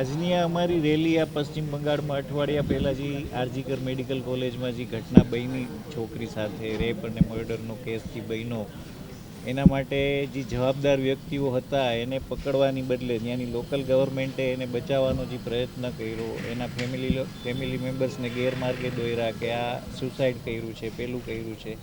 આજની આ અમારી રેલી આ પશ્ચિમ બંગાળમાં અઠવાડિયા પહેલાં જે આરજીકર મેડિકલ કોલેજમાં જે ઘટના બની છોકરી સાથે રેપ અને મર્ડરનો કેસ જે બન્યો એના માટે જે જવાબદાર વ્યક્તિઓ હતા એને પકડવાની બદલે ત્યાંની લોકલ ગવર્મેન્ટે એને બચાવવાનો જે પ્રયત્ન કર્યો, એના ફેમિલી મેમ્બર્સને ગેરમાર્ગે દોર્યા કે આ સુસાઇડ કર્યું છે, પેલું કર્યું છે.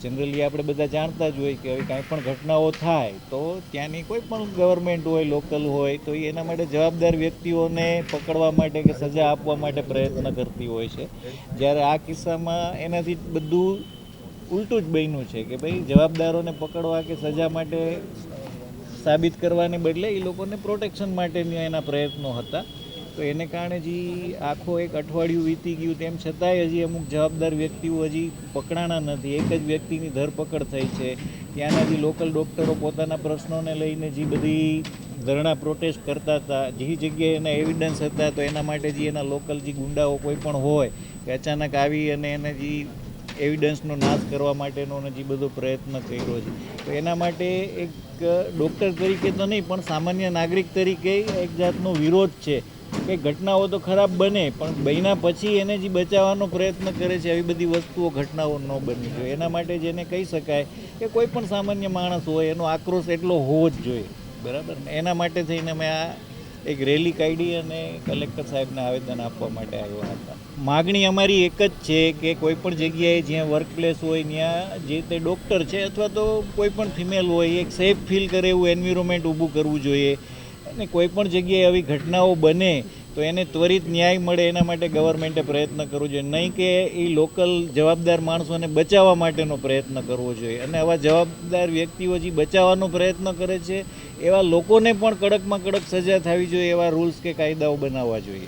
જનરલી આપણે બધા જાણતા જ હોય કે હવે કાંઈ પણ ઘટનાઓ થાય તો ત્યાંની કોઈ પણ ગવર્મેન્ટ હોય, લોકલ હોય, તો એના માટે જવાબદાર વ્યક્તિઓને પકડવા માટે કે સજા આપવા માટે પ્રયત્ન કરતી હોય છે. જ્યારે આ કિસ્સામાં એનાથી બધું ઉલટું જ બન્યું છે કે ભાઈ જવાબદારોને પકડવા કે સજા માટે સાબિત કરવાને બદલે એ લોકોને પ્રોટેક્શન માટેની એના પ્રયત્નો હતા. તો એને કારણે જે આખો એક અઠવાડિયું વીતી ગયું તેમ છતાંય હજી અમુક જવાબદાર વ્યક્તિઓ હજી પકડાણા નથી. એક જ વ્યક્તિની ધરપકડ થઈ છે. ત્યાંના જે લોકલ ડૉક્ટરો પોતાના પ્રશ્નોને લઈને જે બધી ધરણા પ્રોટેસ્ટ કરતા હતા, જે જગ્યાએ એના એવિડન્સ હતા, તો એના માટે જે એના લોકલ જે ગુંડાઓ કોઈ પણ હોય કે અચાનક આવી અને એને જે એવિડન્સનો નાશ કરવા માટેનો અને જે બધો પ્રયત્ન કર્યો છે. તો એના માટે એક ડૉક્ટર તરીકે તો નહીં પણ સામાન્ય નાગરિક તરીકે એક જાતનો વિરોધ છે કે ઘટનાઓ તો ખરાબ બને પણ બન્યા પછી એને જે બચાવવાનો પ્રયત્ન કરે છે, આવી બધી વસ્તુઓ ઘટનાઓ ન બનવી જોઈએ. એના માટે જેને કહી શકાય કે કોઈ પણ સામાન્ય માણસ હોય એનો આક્રોશ એટલો હોવો જ જોઈએ, બરાબર ને. એના માટે થઈને મેં આ એક રેલી કાઢી અને કલેક્ટર સાહેબને આવેદન આપવા માટે આવ્યા હતા. માગણી અમારી એક જ છે કે કોઈ પણ જગ્યાએ જ્યાં વર્કપ્લેસ હોય ત્યાં જે તે ડૉક્ટર છે અથવા તો કોઈ પણ ફિમેલ હોય એક સેફ ફીલ કરે એવું એન્વિરોન્મેન્ટ ઊભું કરવું જોઈએ. અને કોઈ પણ જગ્યાએ આવી ઘટનાઓ બને તો એને ત્વરિત ન્યાય મળે એના માટે ગવર્મેન્ટે પ્રયત્ન કરવો જોઈએ, નહીં કે એ લોકલ જવાબદાર માણસોને બચાવવા માટેનો પ્રયત્ન કરવો જોઈએ. અને આવા જવાબદાર વ્યક્તિઓ જે બચાવવાનો પ્રયત્ન કરે છે એવા લોકોને પણ કડકમાં કડક સજા થવી જોઈએ, એવા રૂલ્સ કે કાયદાઓ બનાવવા જોઈએ.